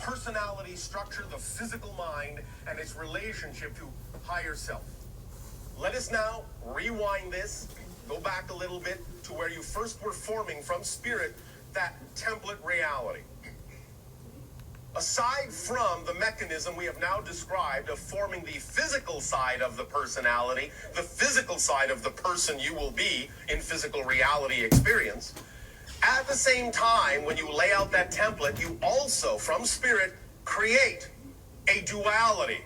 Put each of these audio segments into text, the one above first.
personality structure, the physical mind, and its relationship to higher self. Let us now rewind this, go back a little bit to where you first were forming from spirit that template reality. Aside from the mechanism we have now described of forming the physical side of the personality, the physical side of the person you will be in physical reality experience, at the same time, when you lay out that template, you also, from spirit, create a duality.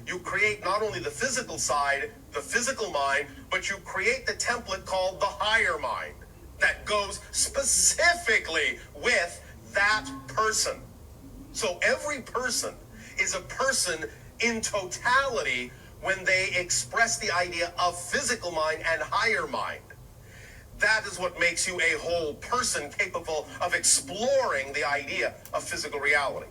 You create not only the physical side, the physical mind, but you create the template called the higher mind that goes specifically with that person. So every person is a person in totality when they express the idea of physical mind and higher mind. That is what makes you a whole person capable of exploring the idea of physical reality.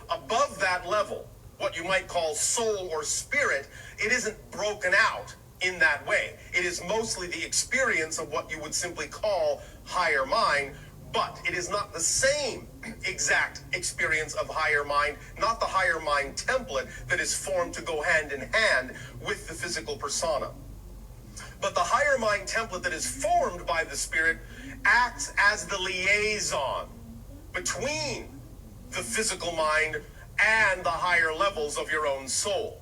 Above that level, what you might call soul or spirit, it isn't broken out in that way. It is mostly the experience of what you would simply call higher mind, but it is not the same exact experience of higher mind, not the higher mind template that is formed to go hand in hand with the physical persona. But the higher mind template that is formed by the spirit acts as the liaison between the physical mind and the higher levels of your own soul.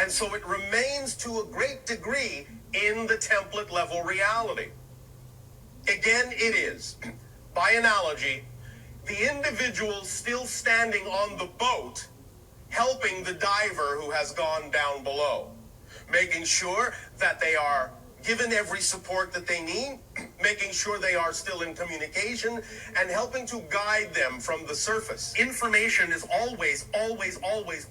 And so it remains to a great degree in the template level reality. Again, it is, by analogy, the individual still standing on the boat helping the diver who has gone down below, making sure that they are given every support that they need, making sure they are still in communication, and helping to guide them from the surface. Information is always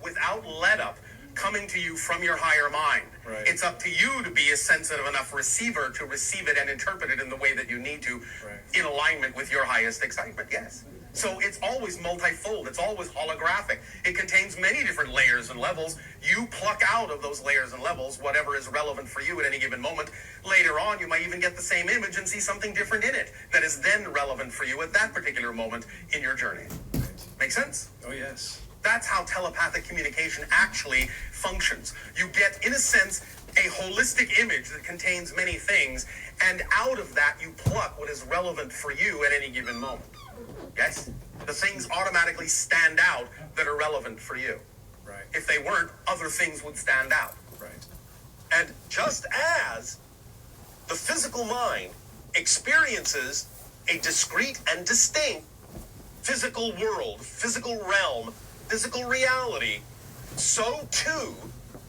without let up coming to you from your higher mind. Right. It's up to you to be a sensitive enough receiver to receive it and interpret it in the way that you need to, right, in alignment with your highest excitement. Yes. So it's always multifold. It's always holographic. It contains many different layers and levels. You pluck out of those layers and levels whatever is relevant for you at any given moment. Later on, you might even get the same image and see something different in it that is then relevant for you at that particular moment in your journey. Right. Make sense? Oh, yes. That's how telepathic communication actually functions. You get, in a sense, a holistic image that contains many things, and out of that you pluck what is relevant for you at any given moment. Yes? The things automatically stand out that are relevant for you. Right. If they weren't, other things would stand out. Right. And just as the physical mind experiences a discrete and distinct physical world, physical realm, physical reality, so too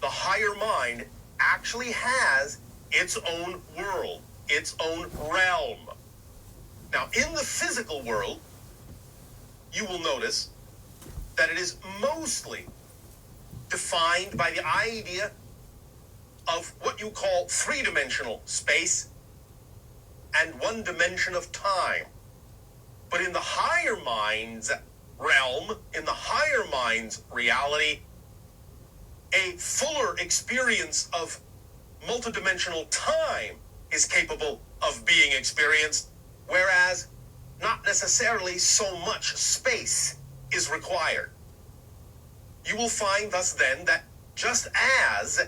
the higher mind actually has its own world, its own realm. Now, in the physical world, you will notice that it is mostly defined by the idea of what you call three-dimensional space and one dimension of time. But in the higher mind's realm, in the higher mind's reality, a fuller experience of multidimensional time is capable of being experienced, whereas not necessarily so much space is required. You will find thus then that just as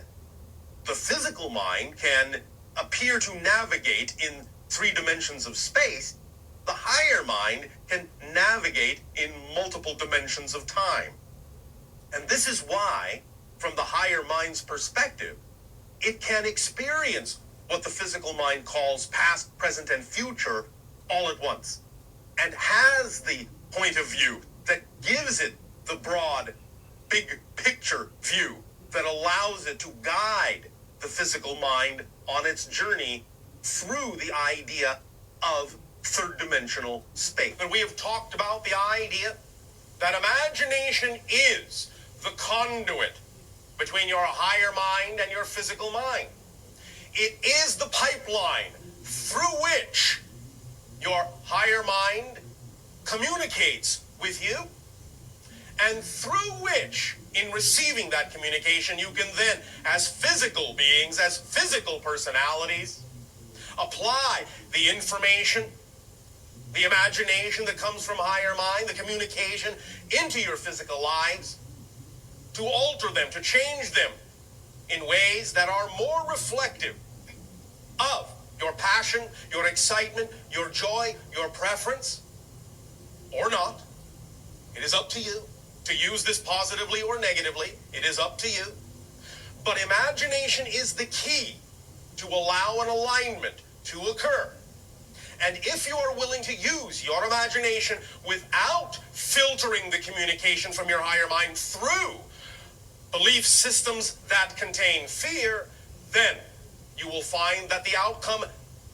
the physical mind can appear to navigate in 3 dimensions of space, the higher mind can navigate in multiple dimensions of time. And this is why, from the higher mind's perspective, it can experience what the physical mind calls past, present, and future all at once, and has the point of view that gives it the broad, big picture view that allows it to guide the physical mind on its journey through the idea of third-dimensional space. And we have talked about the idea that imagination is the conduit between your higher mind and your physical mind. It is the pipeline through which your higher mind communicates with you, and through which, in receiving that communication, you can then, as physical beings, as physical personalities, apply the information the imagination that comes from higher mind, the communication into your physical lives, to alter them, to change them in ways that are more reflective of your passion, your excitement, your joy, your preference, or not. It is up to you to use this positively or negatively. It is up to you. But imagination is the key to allow an alignment to occur. And if you are willing to use your imagination without filtering the communication from your higher mind through belief systems that contain fear, then you will find that the outcome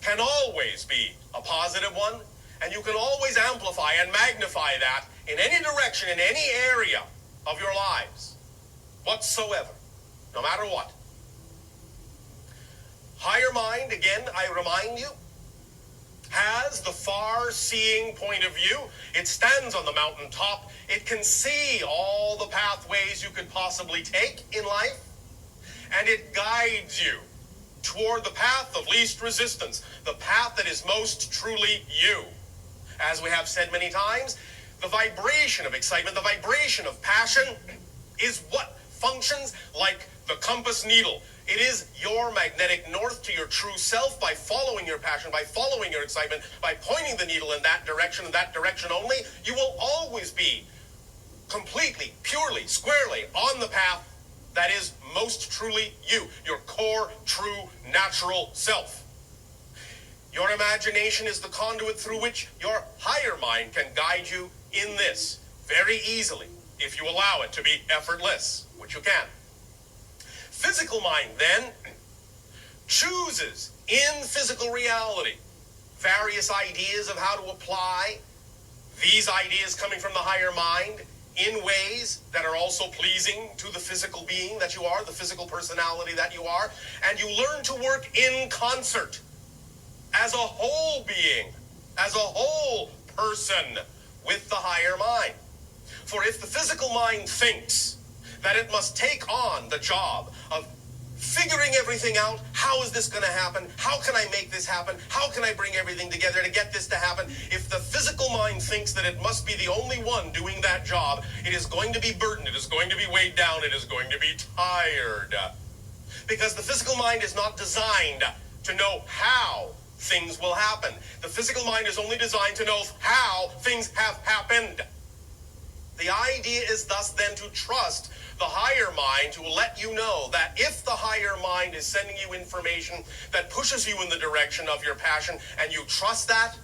can always be a positive one, and you can always amplify and magnify that in any direction, in any area of your lives whatsoever, no matter what. Higher mind, again, I remind you, has the far-seeing point of view. It stands on the mountaintop. It can see all the pathways you could possibly take in life, and it guides you toward the path of least resistance, the path that is most truly you. As we have said many times, the vibration of excitement, the vibration of passion is what functions like the compass needle. It is your magnetic north to your true self. By following your passion, by following your excitement, by pointing the needle in that direction and that direction only, you will always be completely, purely, squarely on the path that is most truly you, your core, true, natural self. Your imagination is the conduit through which your higher mind can guide you in this very easily, if you allow it to be effortless, which you can. Physical mind, then, chooses in physical reality various ideas of how to apply these ideas coming from the higher mind in ways that are also pleasing to the physical being that you are, the physical personality that you are, and you learn to work in concert as a whole being, as a whole person with the higher mind. For if the physical mind thinks that it must take on the job of figuring everything out, how is this going to happen? How can I make this happen? How can I bring everything together to get this to happen? If the physical mind thinks that it must be the only one doing that job, it is going to be burdened, it is going to be weighed down, it is going to be tired. Because the physical mind is not designed to know how things will happen. The physical mind is only designed to know how things have happened. The idea is thus then to trust the higher mind to let you know that if the higher mind is sending you information that pushes you in the direction of your passion, and you trust that,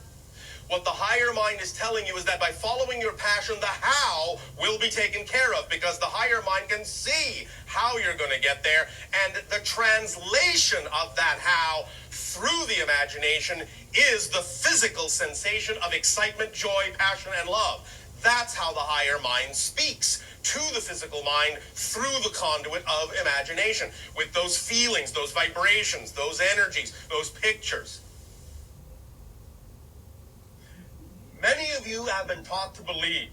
what the higher mind is telling you is that by following your passion, the how will be taken care of, because the higher mind can see how you're going to get there, and the translation of that how through the imagination is the physical sensation of excitement, joy, passion, and love. That's how the higher mind speaks to the physical mind through the conduit of imagination, with those feelings, those vibrations, those energies, those pictures. Many of you have been taught to believe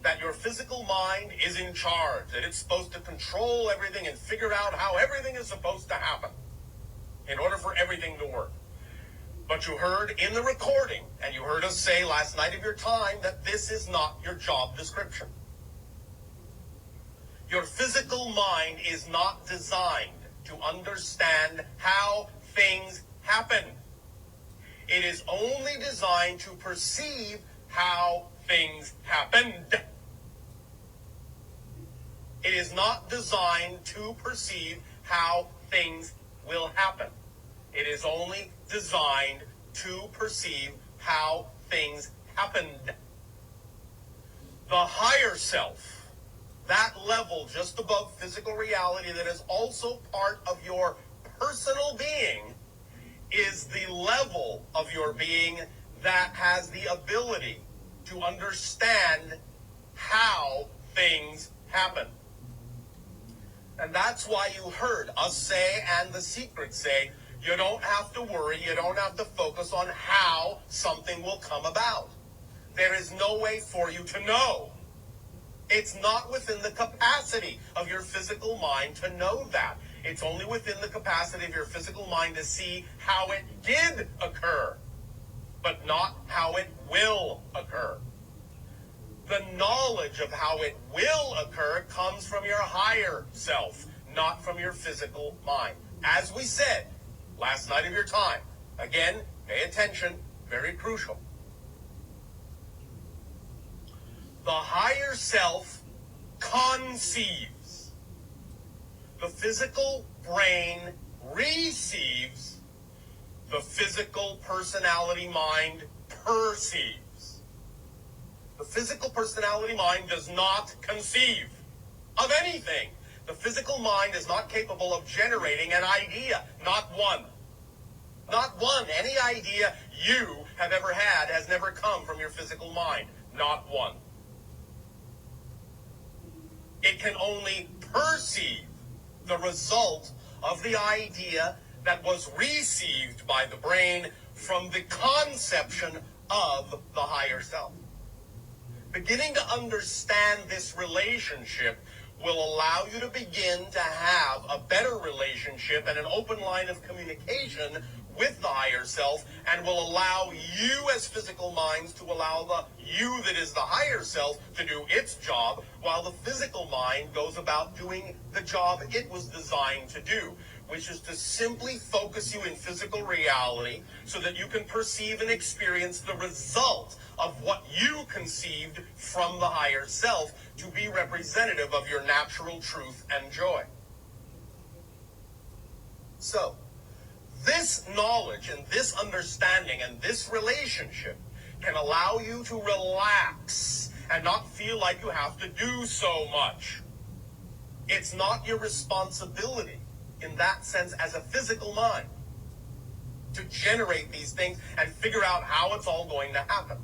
that your physical mind is in charge, that it's supposed to control everything and figure out how everything is supposed to happen in order for everything to work. But you heard in the recording, and you heard us say last night of your time, that this is not your job description. Your physical mind is not designed to understand how things happen. It is only designed to perceive how things happened. It is not designed to perceive how things will happen. It is only designed to perceive how things happened. The higher self, that level just above physical reality that is also part of your personal being, is the level of your being that has the ability to understand how things happen. And that's why you heard us say, and the secret say, you don't have to worry, you don't have to focus on how something will come about. There is no way for you to know. It's not within the capacity of your physical mind to know that. It's only within the capacity of your physical mind to see how it did occur. but not how it will occur. The knowledge of how it will occur comes from your higher self, not from your physical mind. As we said last night of your time, again, pay attention, very crucial. The higher self conceives. The physical brain receives. The physical personality mind perceives. The physical personality mind does not conceive of anything. The physical mind is not capable of generating an idea, not one. Not one. Any idea you have ever had has never come from your physical mind. Not one. It can only perceive the result of the idea that was received by the brain from the conception of the higher self. Beginning to understand this relationship will allow you to begin to have a better relationship and an open line of communication with the higher self, and will allow you as physical minds to allow the you that is the higher self to do its job, while the physical mind goes about doing the job it was designed to do, which is to simply focus you in physical reality so that you can perceive and experience the result of what you conceived from the higher self to be representative of your natural truth and joy. So, this knowledge and this understanding and this relationship can allow you to relax and not feel like you have to do so much. It's not your responsibility in that sense as a physical mind to generate these things and figure out how it's all going to happen.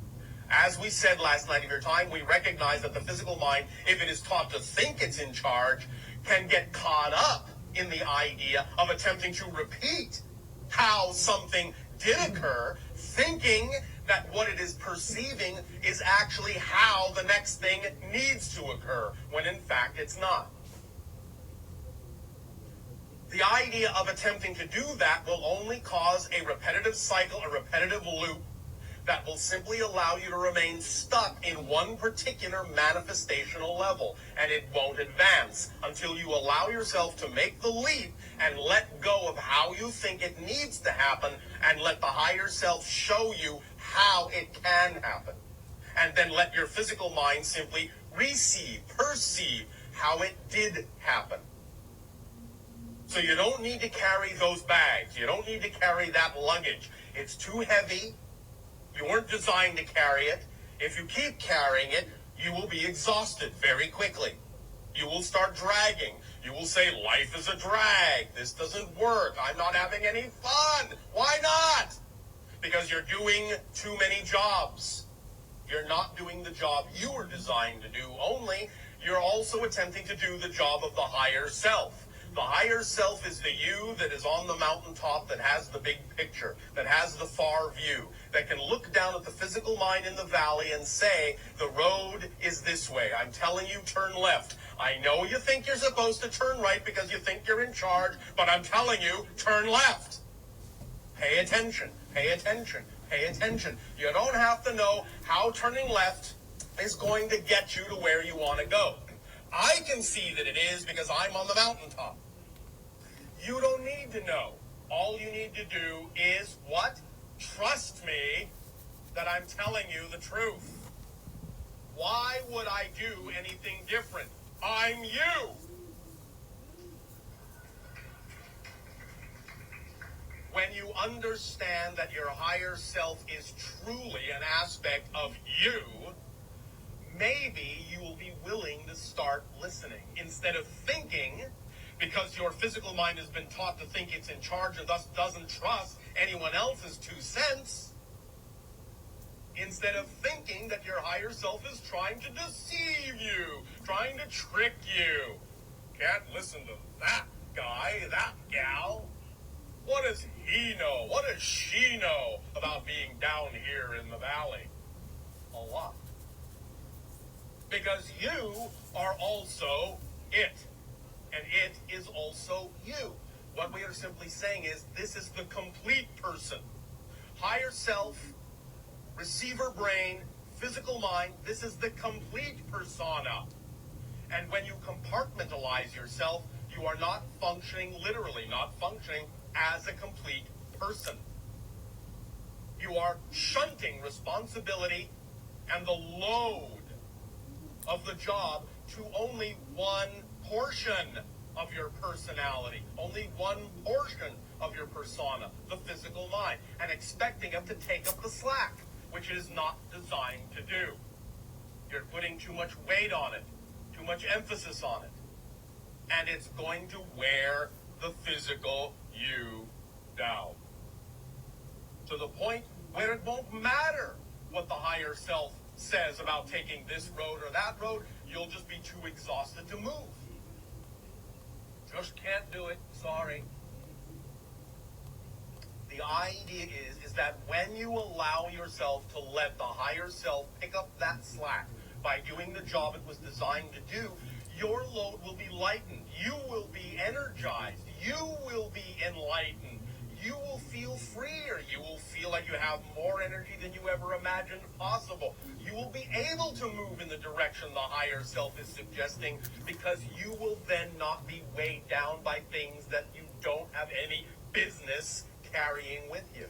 As we said last night of your time, we recognize that the physical mind, if it is taught to think it's in charge, can get caught up in the idea of attempting to repeat how something did occur, thinking that what it is perceiving is actually how the next thing needs to occur, when in fact it's not. The idea of attempting to do that will only cause a repetitive cycle, a repetitive loop, that will simply allow you to remain stuck in one particular manifestational level, and it won't advance until you allow yourself to make the leap and let go of how you think it needs to happen, and let the higher self show you how it can happen. And then let your physical mind simply receive, perceive how it did happen. So you don't need to carry those bags. You don't need to carry that luggage. It's too heavy. You weren't designed to carry it. If you keep carrying it, you will be exhausted very quickly. You will start dragging. You will say, life is a drag. This doesn't work. I'm not having any fun. Why not? Because you're doing too many jobs. You're not doing the job you were designed to do, only you're also attempting to do the job of the higher self. The higher self is the you that is on the mountaintop, that has the big picture, that has the far view, that can look down at the physical mind in the valley and say, the road is this way. I'm telling you, turn left. I know you think you're supposed to turn right because you think you're in charge, but I'm telling you, turn left. Pay attention, pay attention, pay attention. You don't have to know how turning left is going to get you to where you want to go. I can see that it is because I'm on the mountaintop. You don't need to know. All you need to do is what? Trust me that I'm telling you the truth. Why would I do anything different? I'm you. When you understand that your higher self is truly an aspect of you, maybe you will be willing to start listening instead of thinking, because your physical mind has been taught to think it's in charge and thus doesn't trust anyone else's 2 cents. Instead of thinking that your higher self is trying to deceive you, trying to trick you. Can't listen to that guy, that gal. What does he know? What does she know about being down here in the valley? A lot. Because you are also it. And it is also you. What we are simply saying is, this is the complete person. Higher self receiver brain, physical mind. This is the complete persona. And when you compartmentalize yourself, you are not functioning literally, not functioning as a complete person. You are shunting responsibility and the load of the job to only one portion of your personality, only one portion of your persona, the physical mind, and expecting it to take up the slack, which it is not designed to do. You're putting too much weight on it, too much emphasis on it, and it's going to wear the physical you down. To the point where it won't matter what the higher self says about taking this road or that road, you'll just be too exhausted to move. Just can't do it, sorry. The idea is that when you allow yourself to let the higher self pick up that slack by doing the job it was designed to do, your load will be lightened. You will be energized. You will be enlightened. You will feel freer. You will feel like you have more energy than you ever imagined possible. You will be able to move in the direction the higher self is suggesting, because you will then not be weighed down by things that you don't have any business carrying with you.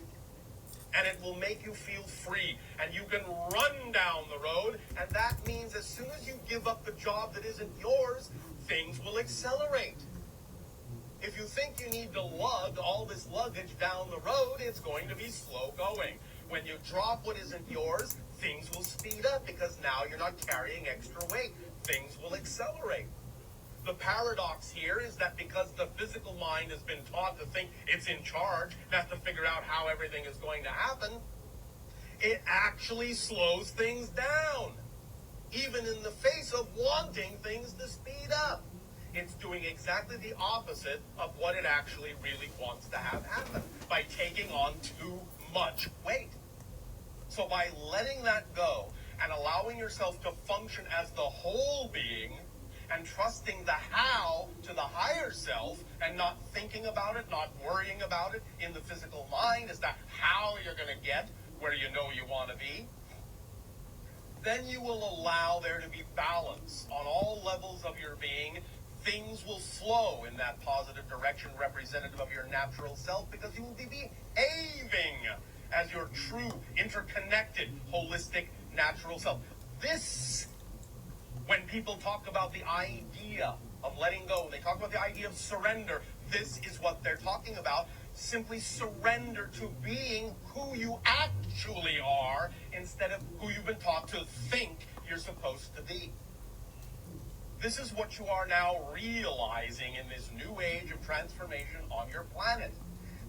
And it will make you feel free, and you can run down the road, and that means as soon as you give up the job that isn't yours, things will accelerate. If you think you need to lug all this luggage down the road, it's going to be slow going. When you drop what isn't yours, things will speed up, because now you're not carrying extra weight. Things will accelerate. The paradox here is that because the physical mind has been taught to think it's in charge, and has to figure out how everything is going to happen, it actually slows things down, even in the face of wanting things to speed up. It's doing exactly the opposite of what it actually really wants to have happen by taking on too much weight. So by letting that go and allowing yourself to function as the whole being, and trusting the how to the higher self, and not thinking about it, not worrying about it in the physical mind as to how you're going to get where you know you want to be, then you will allow there to be balance on all levels of your being. Things will flow in that positive direction representative of your natural self, because you will be behaving as your true, interconnected, holistic, natural self. This, when people talk about the idea of letting go, when they talk about the idea of surrender, this is what they're talking about. Simply surrender to being who you actually are, instead of who you've been taught to think you're supposed to be. This is what you are now realizing in this new age of transformation on your planet.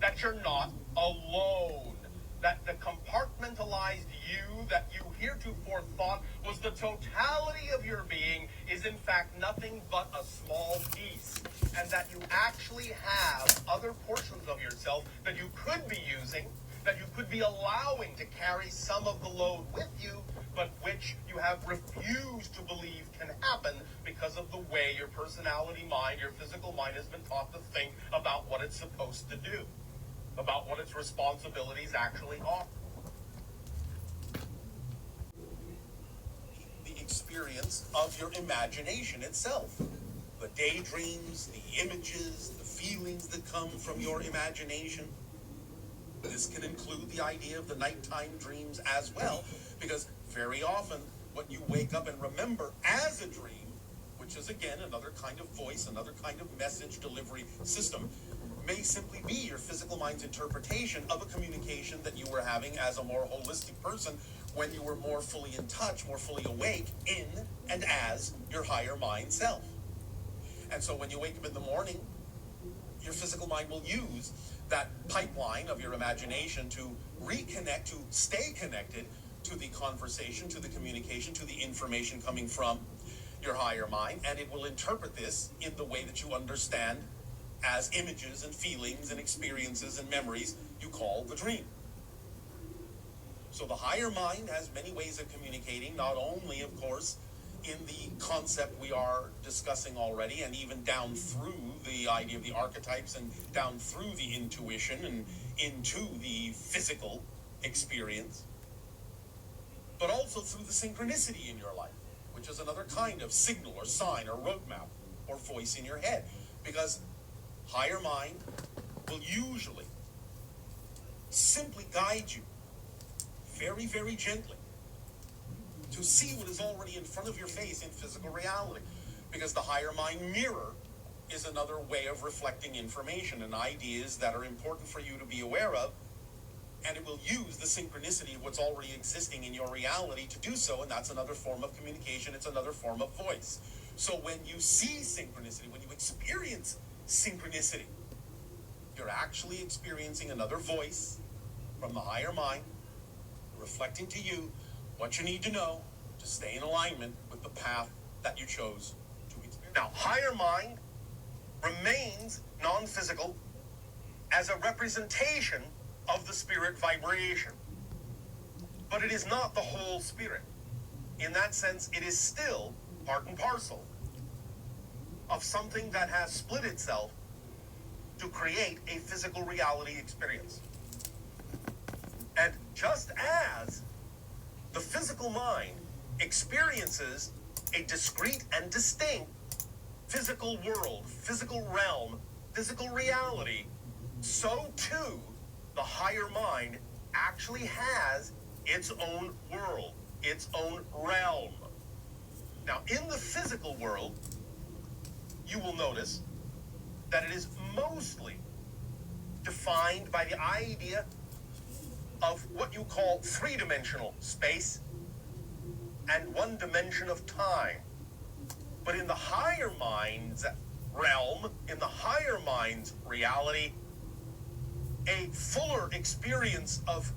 That you're not alone. That the compartmentalized you that you heretofore thought was the totality of your being is in fact nothing but a small piece. And that you actually have other portions of yourself that you could be using, that you could be allowing to carry some of the load with you, but which you have refused to believe can happen because of the way your personality mind, your physical mind, has been taught to think about what it's supposed to do, about what its responsibilities actually are. The experience of your imagination itself. The daydreams, the images, the feelings that come from your imagination. This can include the idea of the nighttime dreams as well, because very often what you wake up and remember as a dream, which is again another kind of voice, another kind of message delivery system, may simply be your physical mind's interpretation of a communication that you were having as a more holistic person when you were more fully in touch, more fully awake in and as your higher mind self. And so when you wake up in the morning, your physical mind will use that pipeline of your imagination to reconnect, to stay connected to the conversation, to the communication, to the information coming from your higher mind, and it will interpret this in the way that you understand as images and feelings and experiences and memories you call the dream. So the higher mind has many ways of communicating, not only, of course, in the concept we are discussing already, and even down through the idea of the archetypes, and down through the intuition, and into the physical experience. but also through the synchronicity in your life, which is another kind of signal or sign or roadmap or voice in your head. Because higher mind will usually simply guide you very, very gently to see what is already in front of your face in physical reality. Because the higher mind mirror is another way of reflecting information and ideas that are important for you to be aware of, and it will use the synchronicity of what's already existing in your reality to do so, and that's another form of communication, it's another form of voice. So when you see synchronicity, when you experience synchronicity, you're actually experiencing another voice from the higher mind, reflecting to you what you need to know to stay in alignment with the path that you chose to experience. Now, higher mind remains non-physical as a representation of the spirit vibration. But it is not the whole spirit. In that sense, it is still part and parcel of something that has split itself to create a physical reality experience. And just as the physical mind experiences a discrete and distinct physical world, physical realm, physical reality, so too the higher mind actually has its own world, its own realm. Now, in the physical world, you will notice that it is mostly defined by the idea of what you call three-dimensional space and one dimension of time. But in the higher mind's realm, in the higher mind's reality, a fuller experience of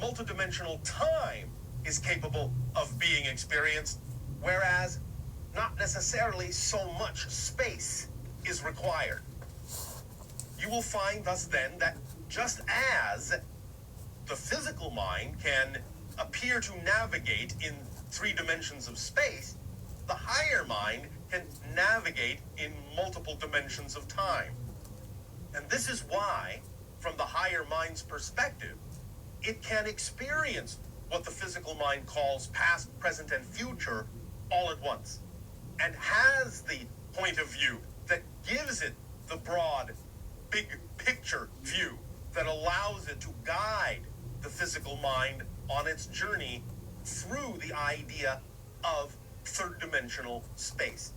multidimensional time is capable of being experienced, whereas not necessarily so much space is required. You will find thus then that just as the physical mind can appear to navigate in 3 dimensions of space, the higher mind can navigate in multiple dimensions of time. And this is why, from the higher mind's perspective, it can experience what the physical mind calls past, present, and future all at once, and has the point of view that gives it the broad, big picture view that allows it to guide the physical mind on its journey through the idea of third dimensional space.